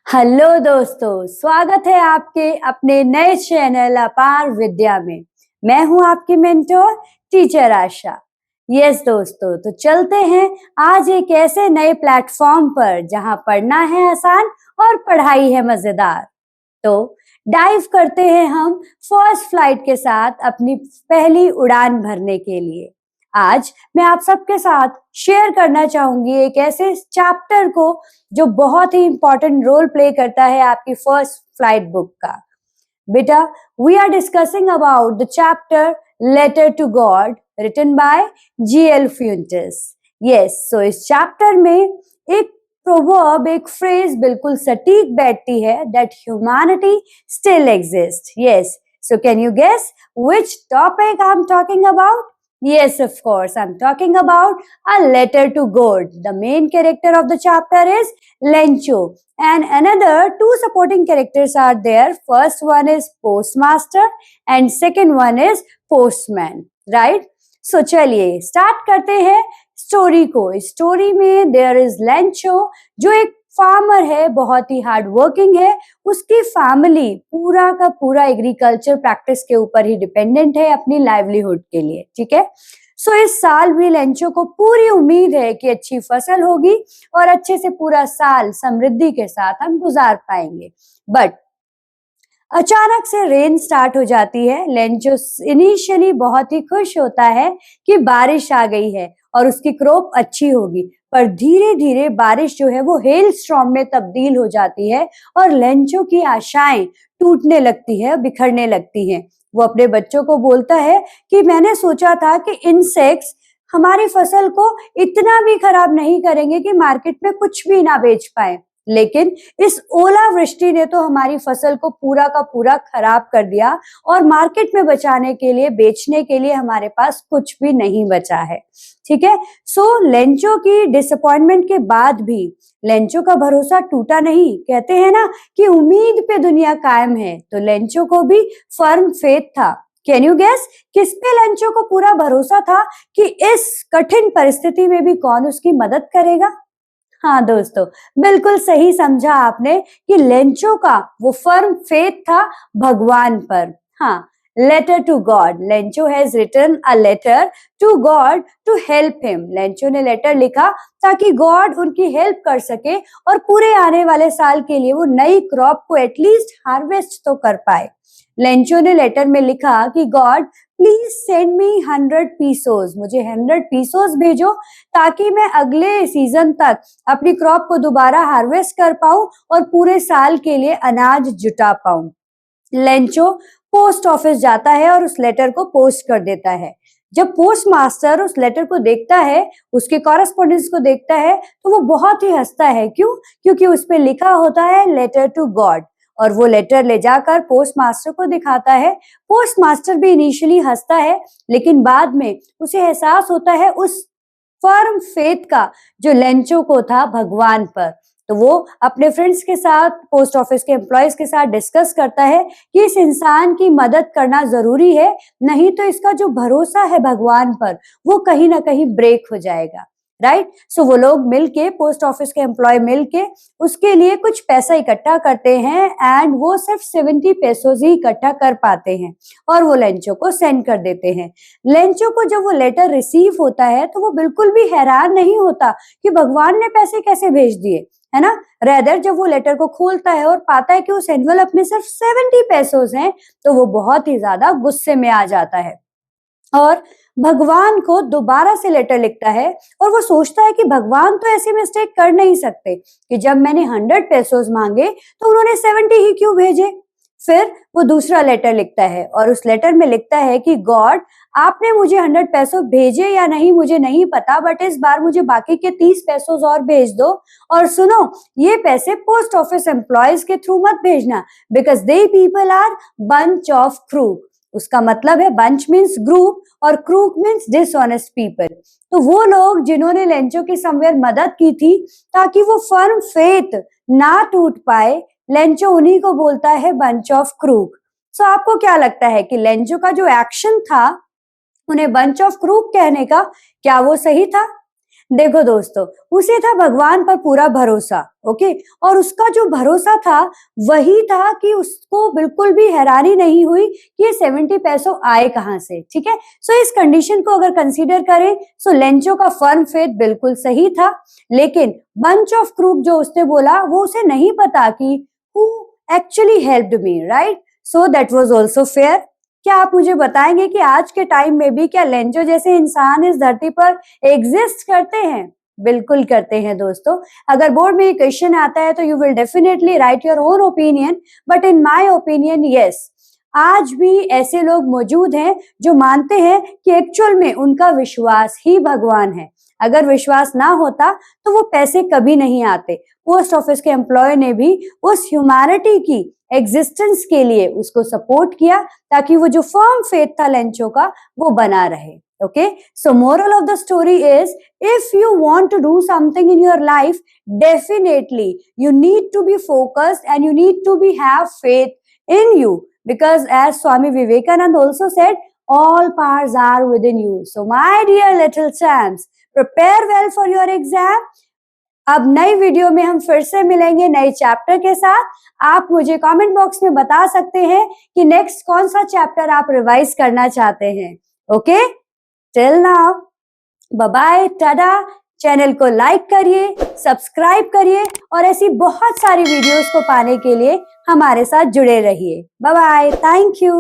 Hello दोस्तों, स्वागत है आपके अपने नए चैनल अपार विद्या में। मैं हूं आपकी मेंटोर टीचर आशा। यस दोस्तों, तो चलते हैं आज एक ऐसे नए प्लेटफॉर्म पर जहां पढ़ना है आसान और पढ़ाई है मजेदार। तो डाइव करते हैं हम फर्स्ट फ्लाइट के साथ अपनी पहली उड़ान भरने के लिए। आज मैं आप सबके साथ शेयर करना चाहूंगी एक ऐसे चैप्टर को जो बहुत ही इंपॉर्टेंट रोल प्ले करता है आपकी फर्स्ट फ्लाइट बुक का। बेटा, we are discussing about the chapter letter to god written by G L. Fuentes. Yes, so इस चैप्टर में एक प्रोवर्ब, एक फ्रेज बिल्कुल सटीक बैठती है, that humanity still exist. Yes, so can you guess which topic I'm talking about? Yes, of course, I'm talking about a letter to God. The main character of the chapter is Lencho, and another two supporting characters are there. First one is postmaster and second one is postman, right? So चलिए start करते हैं story को। इस story में there is Lencho, जो एक farmer है, बहुत ही हार्ड वर्किंग है। उसकी फैमिली पूरा का पूरा एग्रीकल्चर प्रैक्टिस के ऊपर ही डिपेंडेंट है अपनी लाइवलीहुड के लिए। ठीक है, सो इस साल भी लेंचो को पूरी उम्मीद है कि अच्छी फसल होगी और अच्छे से पूरा साल समृद्धि के साथ हम गुजार पाएंगे। बट अचानक से रेन स्टार्ट हो जाती है। लेंचो इनिशियली बहुत ही खुश होता है कि बारिश आ गई है और उसकी क्रॉप अच्छी होगी, पर धीरे धीरे बारिश जो है वो हेल स्टॉर्म में तब्दील हो जाती है और लेंचो की आशाएं टूटने लगती है, बिखरने लगती हैं। वो अपने बच्चों को बोलता है कि मैंने सोचा था कि इंसेक्ट्स हमारी फसल को इतना भी खराब नहीं करेंगे कि मार्केट में कुछ भी ना बेच पाए, लेकिन इस ओलावृष्टि ने तो हमारी फसल को पूरा का पूरा खराब कर दिया और मार्केट में बचाने के लिए, बेचने के लिए हमारे पास कुछ भी नहीं बचा है। ठीक है, सो लेंचो की डिसअपॉइंटमेंट के बाद भी लेंचो का भरोसा टूटा नहीं। कहते हैं ना कि उम्मीद पे दुनिया कायम है, तो लेंचो को भी फर्म फेथ था। कैन यू गेस किस पे लेंचो को पूरा भरोसा था कि इस कठिन परिस्थिति में भी कौन उसकी मदद करेगा? हाँ दोस्तों, बिल्कुल सही समझा आपने कि लेंचो का वो फर्म फेथ था भगवान पर। हाँ, letter to God, Lencho has written a letter to God to help him. Lencho ने लेटर लिखा ताकि गॉड उनकी हेल्प कर सके और पूरे आने वाले साल के लिए वो नई क्रॉप को एटलीस्ट हार्वेस्ट तो कर पाए। लेंचो ने लेटर में लिखा कि God please send me 100 pesos, मुझे 100 पीसोस भेजो ताकि मैं अगले सीजन तक अपनी क्रॉप को दोबारा हार्वेस्ट कर पाऊं और पूरे साल के लिए अनाज जुटा पाऊं। लेंचो पोस्ट ऑफिस जाता है और उस लेटर को पोस्ट कर देता है। जब पोस्ट मास्टर उस लेटर को देखता है, उसके कॉरेस्पॉन्डेंस को देखता है, तो वो बहुत ही हंसता है। क्यों? क्योंकि उस पे लिखा होता है लेटर टू गॉड, और वो लेटर ले जाकर पोस्ट मास्टर को दिखाता है। पोस्ट मास्टर भी इनिशियली हंसता है, लेकिन बाद में उसे एहसास होता है उस फर्म फेथ का जो लेंचो को था भगवान पर। तो वो अपने फ्रेंड्स के साथ, पोस्ट ऑफिस के एम्प्लॉयज के साथ डिस्कस करता है कि इस इंसान की मदद करना जरूरी है, नहीं तो इसका जो भरोसा है भगवान पर वो कहीं ना कहीं ब्रेक हो जाएगा। राइट, सो वो लोग मिलके, पोस्ट ऑफिस के एम्प्लॉय मिलके उसके लिए कुछ पैसा इकट्ठा करते हैं एंड वो सिर्फ 70 पेसोस ही इकट्ठा कर पाते हैं और वो लेंचो को सेंड कर देते हैं। लेंचो को जब वो लेटर रिसीव होता है तो वो बिल्कुल भी हैरान नहीं होता कि भगवान ने पैसे कैसे भेज दिए, है ना। रेदर जब वो लेटर को खोलता है और पाता है कि उस एनवलप में सिर्फ 70 पेसोस हैं, तो वो बहुत ही ज्यादा गुस्से में आ जाता है और भगवान को दोबारा से लेटर लिखता है। और वो सोचता है कि भगवान तो ऐसी मिस्टेक कर नहीं सकते कि जब मैंने 100 पेसोस मांगे तो उन्होंने 70 ही क्यों भेजे। फिर वो दूसरा लेटर लिखता है और उस लेटर में लिखता है कि गॉड, आपने मुझे 100 पैसों भेजे या नहीं मुझे नहीं पता, बट इस बार मुझे बाकी के 30 पैसों और भेज दो। और सुनो, ये पैसे पोस्ट ऑफिस एम्प्लॉयज के थ्रू मत भेजना, because they people are bunch of crook. उसका मतलब है बंच मीन्स ग्रुप और क्रूक मीन्स डिसऑनेस्ट पीपल। तो वो लोग जिन्होंने लेंचो की समवेयर मदद की थी ताकि वो फर्म फेथ ना टूट पाए, लेंचो उन्हीं को बोलता है बंच ऑफ क्रूक। सो आपको क्या लगता है कि लेंचो का जो एक्शन था उन्हें बंच ऑफ क्रूक कहने का, क्या वो सही था? देखो दोस्तों, उसे था भगवान पर पूरा भरोसा, ओके। और उसका जो भरोसा था वही था कि उसको बिल्कुल भी हैरानी नहीं हुई कि ये 70 पैसों आए कहां से, ठीक है। सो इस कंडीशन को अगर कंसीडर करें, सो लेंचो का फर्म फेथ बिल्कुल सही था, लेकिन बंच ऑफ क्रूक जो उसने बोला वो उसे नहीं पता कि who actually helped me, right. So that was also fair. क्या आप मुझे बताएंगे कि आज के टाइम में भी क्या लेंचो जैसे इंसान इस धरती पर एग्जिस्ट करते हैं? बिल्कुल करते हैं दोस्तों। अगर बोर्ड में ये क्वेश्चन आता है तो you will definitely right your own opinion, but in my opinion yes, आज भी ऐसे लोग मौजूद हैं जो मानते हैं कि एक्चुअल में उनका विश्वास ही भगवान है। अगर विश्वास ना होता तो वो पैसे कभी नहीं आते। पोस्ट ऑफिस के एम्प्लॉय ने भी उस ह्यूमैनिटी की एग्जिस्टेंस के लिए उसको सपोर्ट किया ताकि वो जो फर्म फेथ था लेंचो का वो बना रहे। Okay, so moral of the story is, if you want to do something in your life, definitely you need to be focused and you need to be have faith in you, because as Swami Vivekananda also said, all powers are within you. So my dear little champs, prepare well for your exam. अब नई video में हम फिर से मिलेंगे नए chapter के साथ। आप मुझे कमेंट बॉक्स में बता सकते हैं कि नेक्स्ट कौन सा चैप्टर आप रिवाइज करना चाहते हैं। Okay, till now bye bye, ta-ta. Channel को लाइक करिए, सब्सक्राइब करिए और ऐसी बहुत सारी वीडियोस को पाने के लिए हमारे साथ जुड़े रहिए। Bye bye, thank you.